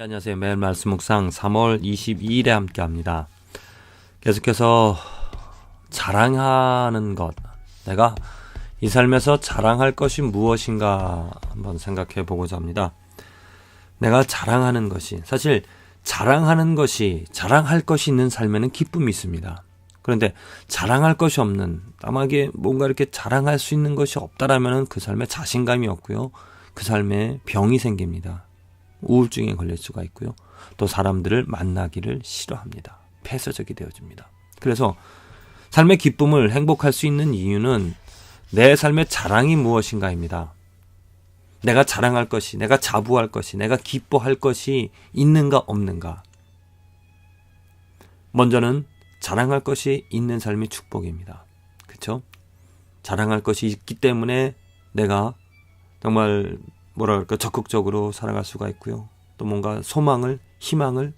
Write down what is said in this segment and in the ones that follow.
안녕하세요. 매일 말씀 묵상 3월 22일에 함께 합니다. 계속해서 자랑하는 것, 내가 이 삶에서 자랑할 것이 무엇인가 한번 생각해 보고자 합니다. 내가 자랑하는 것이, 사실 자랑하는 것이, 자랑할 것이 있는 삶에는 기쁨이 있습니다. 그런데 자랑할 것이 없는, 남에게 뭔가 이렇게 자랑할 수 있는 것이 없다라면 그 삶에 자신감이 없고요. 그 삶에 병이 생깁니다. 우울증에 걸릴 수가 있고요. 또 사람들을 만나기를 싫어합니다. 폐쇄적이 되어집니다. 그래서 삶의 기쁨을 행복할 수 있는 이유는 내 삶의 자랑이 무엇인가입니다. 내가 자랑할 것이, 내가 자부할 것이, 내가 기뻐할 것이 있는가 없는가. 먼저는 자랑할 것이 있는 삶이 축복입니다. 그렇죠? 자랑할 것이 있기 때문에 내가 정말 적극적으로 살아갈 수가 있고요. 또 뭔가 소망을, 희망을,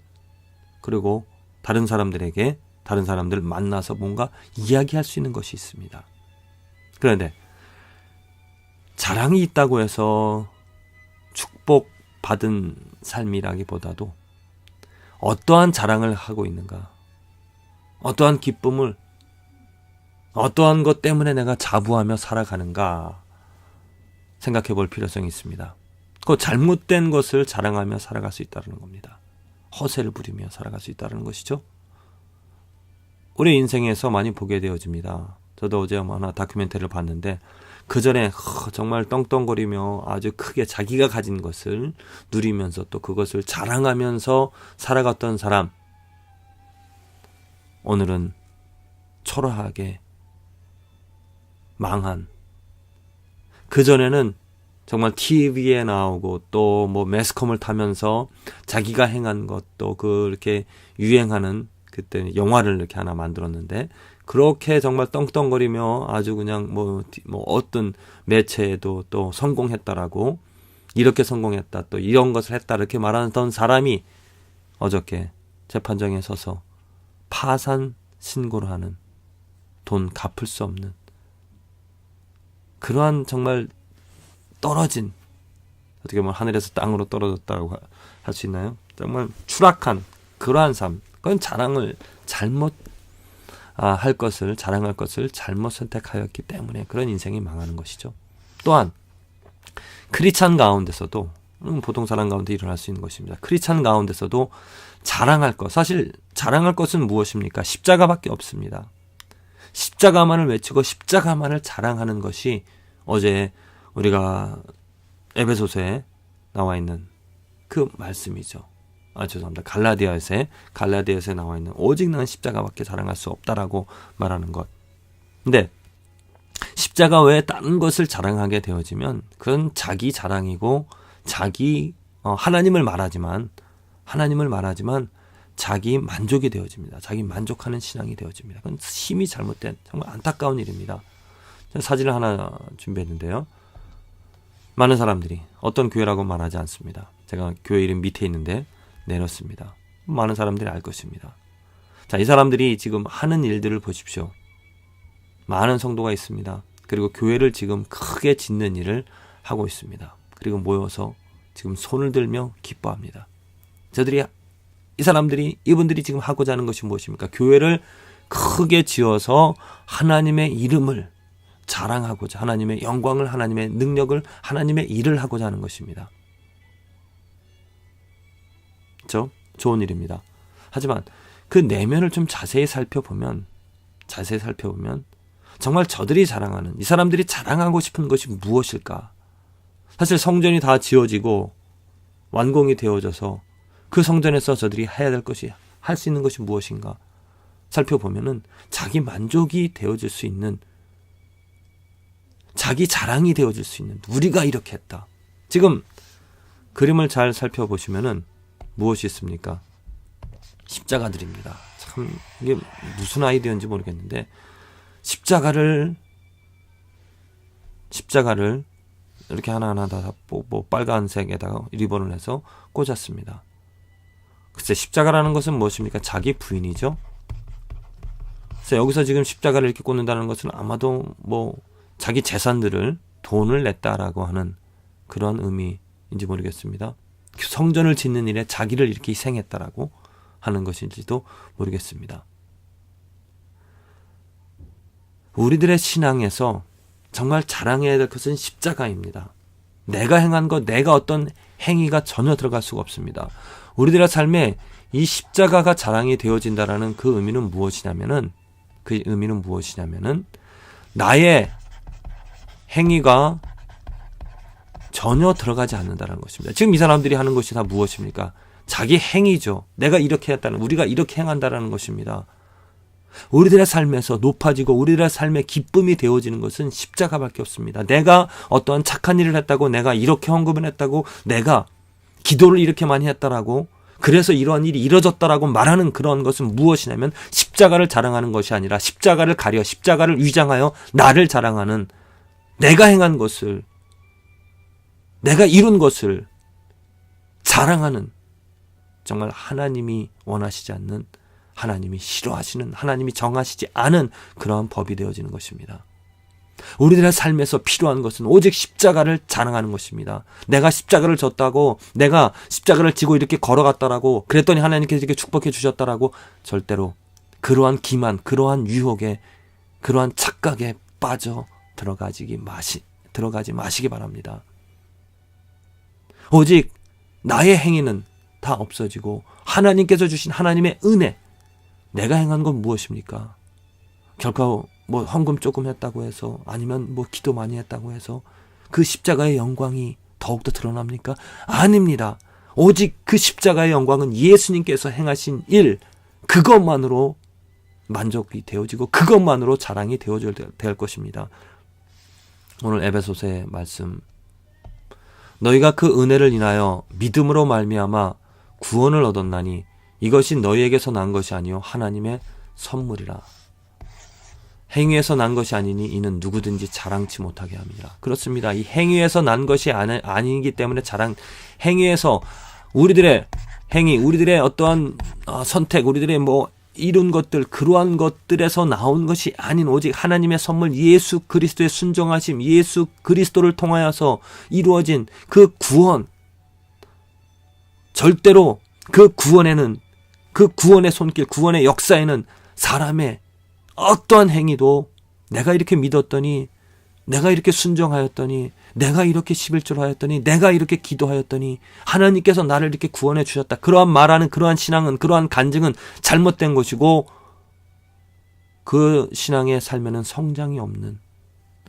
그리고 다른 사람들에게, 다른 사람들을 만나서 뭔가 이야기할 수 있는 것이 있습니다. 그런데 자랑이 있다고 해서 축복받은 삶이라기보다도 어떠한 자랑을 하고 있는가, 어떠한 기쁨을, 어떠한 것 때문에 내가 자부하며 살아가는가 생각해 볼 필요성이 있습니다. 그 잘못된 것을 자랑하며 살아갈 수 있다는 겁니다. 허세를 부리며 살아갈 수 있다는 것이죠. 우리 인생에서 많이 보게 되어집니다. 저도 어제 하나 다큐멘터리를 봤는데 그 전에 정말 떵떵거리며 아주 크게 자기가 가진 것을 누리면서 또 그것을 자랑하면서 살아갔던 사람, 오늘은 초라하게 망한, 그전에는 정말 TV에 나오고 또 뭐 매스컴을 타면서 자기가 행한 것도 그렇게 유행하는, 그때 영화를 이렇게 하나 만들었는데 그렇게 정말 떵떵거리며 아주 그냥 뭐 어떤 매체에도 또 성공했다라고, 이렇게 성공했다, 또 이런 것을 했다, 이렇게 말하던 사람이 어저께 재판정에 서서 파산 신고를 하는, 돈 갚을 수 없는 그러한 정말 떨어진, 어떻게 보면 하늘에서 땅으로 떨어졌다고 할 수 있나요? 정말 추락한 그러한 삶. 그건 자랑을 잘못 자랑할 것을 잘못 선택하였기 때문에 그런 인생이 망하는 것이죠. 또한 크리스찬 가운데서도, 보통 사람 가운데 일어날 수 있는 것입니다. 크리스찬 가운데서도 자랑할 것, 사실 자랑할 것은 무엇입니까? 십자가밖에 없습니다. 십자가만을 외치고 십자가만을 자랑하는 것이 어제 우리가 에베소서에 나와 있는 그 말씀이죠. 죄송합니다. 갈라디아서에 나와 있는 오직 나는 십자가밖에 자랑할 수 없다라고 말하는 것. 근데 십자가 외에 다른 것을 자랑하게 되어지면 그건 자기 자랑이고, 하나님을 말하지만 자기 만족이 되어집니다. 자기 만족하는 신앙이 되어집니다. 그건 힘이 잘못된 정말 안타까운 일입니다. 사진을 하나 준비했는데요. 많은 사람들이, 어떤 교회라고 말하지 않습니다. 제가 교회 이름 밑에 있는데 내렸습니다. 많은 사람들이 알 것입니다. 자, 이 사람들이 지금 하는 일들을 보십시오. 많은 성도가 있습니다. 그리고 교회를 지금 크게 짓는 일을 하고 있습니다. 그리고 모여서 지금 손을 들며 기뻐합니다. 이분들이 지금 하고자 하는 것이 무엇입니까? 교회를 크게 지어서 하나님의 이름을 자랑하고자, 하나님의 영광을, 하나님의 능력을, 하나님의 일을 하고자 하는 것입니다. 그렇죠? 좋은 일입니다. 하지만 그 내면을 좀 자세히 살펴보면 정말 저들이 자랑하는, 이 사람들이 자랑하고 싶은 것이 무엇일까? 사실 성전이 다 지어지고 완공이 되어져서 그 성전에서 저들이 해야 될 것이, 할 수 있는 것이 무엇인가 살펴보면은 자기 만족이 되어질 수 있는, 자기 자랑이 되어질 수 있는, 우리가 이렇게 했다. 지금 그림을 잘 살펴보시면은 무엇이 있습니까? 십자가들입니다. 참 이게 무슨 아이디어인지 모르겠는데 십자가를 이렇게 하나하나 다 빨간색에다가 리본을 해서 꽂았습니다. 글쎄, 십자가라는 것은 무엇입니까? 자기 부인이죠. 그래서 여기서 지금 십자가를 이렇게 꽂는다는 것은 아마도 자기 재산들을, 돈을 냈다라고 하는 그런 의미인지 모르겠습니다. 성전을 짓는 일에 자기를 이렇게 희생했다라고 하는 것인지도 모르겠습니다. 우리들의 신앙에서 정말 자랑해야 될 것은 십자가입니다. 내가 행한 것, 내가 어떤 행위가 전혀 들어갈 수가 없습니다. 우리들의 삶에 이 십자가가 자랑이 되어진다라는 그 의미는 무엇이냐면은 나의 행위가 전혀 들어가지 않는다는 것입니다. 지금 이 사람들이 하는 것이 다 무엇입니까? 자기 행위죠. 내가 이렇게 했다는, 우리가 이렇게 행한다라는 것입니다. 우리들의 삶에서 높아지고 우리들의 삶의 기쁨이 되어지는 것은 십자가밖에 없습니다. 내가 어떠한 착한 일을 했다고, 내가 이렇게 헌금을 했다고, 내가 기도를 이렇게 많이 했다라고, 그래서 이러한 일이 이뤄졌다라고 말하는 그런 것은 무엇이냐면 십자가를 자랑하는 것이 아니라 십자가를 가려, 십자가를 위장하여 나를 자랑하는, 내가 행한 것을, 내가 이룬 것을 자랑하는, 정말 하나님이 원하시지 않는, 하나님이 싫어하시는, 하나님이 정하시지 않은 그러한 법이 되어지는 것입니다. 우리들의 삶에서 필요한 것은 오직 십자가를 자랑하는 것입니다. 내가 십자가를 졌다고, 내가 십자가를 지고 이렇게 걸어갔다라고, 그랬더니 하나님께서 이렇게 축복해 주셨다라고, 절대로 그러한 기만, 그러한 유혹에, 그러한 착각에 빠져 들어가지 마시기 바랍니다. 오직 나의 행위는 다 없어지고 하나님께서 주신 하나님의 은혜, 내가 행한 건 무엇입니까? 결코 뭐 헌금 조금 했다고 해서, 아니면 뭐 기도 많이 했다고 해서 그 십자가의 영광이 더욱더 드러납니까? 아닙니다. 오직 그 십자가의 영광은 예수님께서 행하신 일, 그것만으로 만족이 되어지고 그것만으로 자랑이 되어져야 될 것입니다. 오늘 에베소서의 말씀, 너희가 그 은혜를 인하여 믿음으로 말미암아 구원을 얻었나니 이것이 너희에게서 난 것이 아니요 하나님의 선물이라. 행위에서 난 것이 아니니 이는 누구든지 자랑치 못하게 합니다. 그렇습니다. 이 행위에서 난 것이 아니기 때문에 행위에서 우리들의 행위, 우리들의 어떠한 선택, 우리들의 뭐 이룬 것들, 그러한 것들에서 나온 것이 아닌 오직 하나님의 선물, 예수 그리스도의 순종하심, 예수 그리스도를 통하여서 이루어진 그 구원, 절대로 그 구원에는, 그 구원의 손길, 구원의 역사에는 사람의 어떠한 행위도, 내가 이렇게 믿었더니, 내가 이렇게 순종하였더니, 내가 이렇게 11조를 하였더니, 내가 이렇게 기도하였더니 하나님께서 나를 이렇게 구원해 주셨다, 그러한 말하는 그러한 신앙은, 그러한 간증은 잘못된 것이고, 그 신앙의 삶에는 성장이 없는,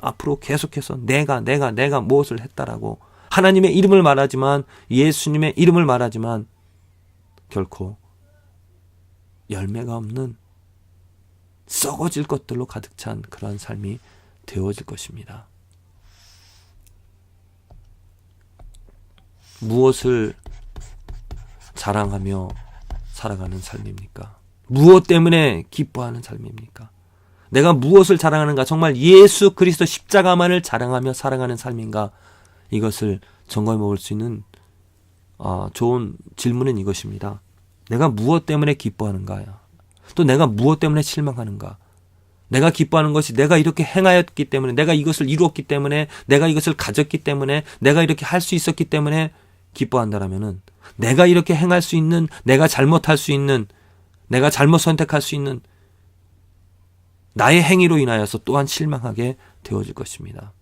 앞으로 계속해서 내가 무엇을 했다라고 하나님의 이름을 말하지만, 예수님의 이름을 말하지만 결코 열매가 없는 썩어질 것들로 가득 찬 그러한 삶이 되어질 것입니다. 무엇을 자랑하며 살아가는 삶입니까? 무엇 때문에 기뻐하는 삶입니까? 내가 무엇을 자랑하는가? 정말 예수 그리스도 십자가만을 자랑하며 살아가는 삶인가? 이것을 점검해 볼 수 있는 좋은 질문은 이것입니다. 내가 무엇 때문에 기뻐하는가? 또 내가 무엇 때문에 실망하는가? 내가 기뻐하는 것이 내가 이렇게 행하였기 때문에, 내가 이것을 이루었기 때문에, 내가 이것을 가졌기 때문에, 내가 이렇게 할 수 있었기 때문에 기뻐한다라면은, 내가 이렇게 행할 수 있는, 내가 잘못할 수 있는, 내가 잘못 선택할 수 있는 나의 행위로 인하여서 또한 실망하게 되어질 것입니다.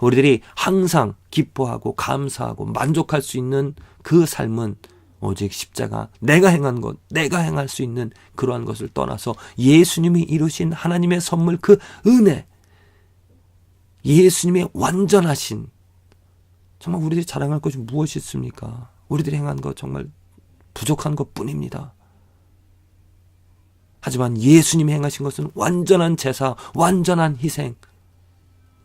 우리들이 항상 기뻐하고 감사하고 만족할 수 있는 그 삶은 오직 십자가, 내가 행한 것, 내가 행할 수 있는 그러한 것을 떠나서 예수님이 이루신 하나님의 선물, 그 은혜, 예수님의 완전하신, 정말 우리들이 자랑할 것이 무엇이 있습니까? 우리들이 행한 것 정말 부족한 것뿐입니다. 하지만 예수님이 행하신 것은 완전한 제사, 완전한 희생.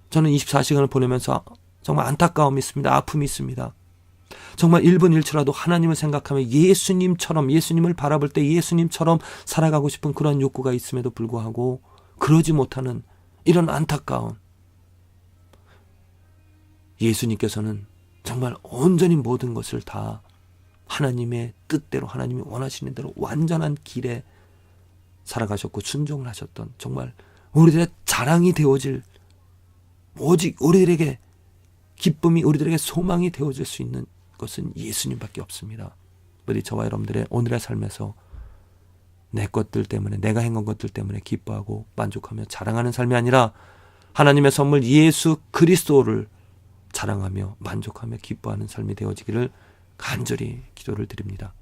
저는 24시간을 보내면서 정말 안타까움이 있습니다. 아픔이 있습니다. 정말 1분 1초라도 하나님을 생각하며 예수님처럼, 예수님을 바라볼 때 예수님처럼 살아가고 싶은 그런 욕구가 있음에도 불구하고 그러지 못하는 이런 안타까움. 예수님께서는 정말 온전히 모든 것을 다 하나님의 뜻대로, 하나님이 원하시는 대로 완전한 길에 살아가셨고 순종을 하셨던, 정말 우리들의 자랑이 되어질, 오직 우리들에게 기쁨이, 우리들에게 소망이 되어질 수 있는 것은 예수님밖에 없습니다. 우리 저와 여러분들의 오늘의 삶에서 내 것들 때문에, 내가 행한 것들 때문에 기뻐하고 만족하며 자랑하는 삶이 아니라 하나님의 선물 예수 그리스도를 자랑하며 만족하며 기뻐하는 삶이 되어지기를 간절히 기도를 드립니다.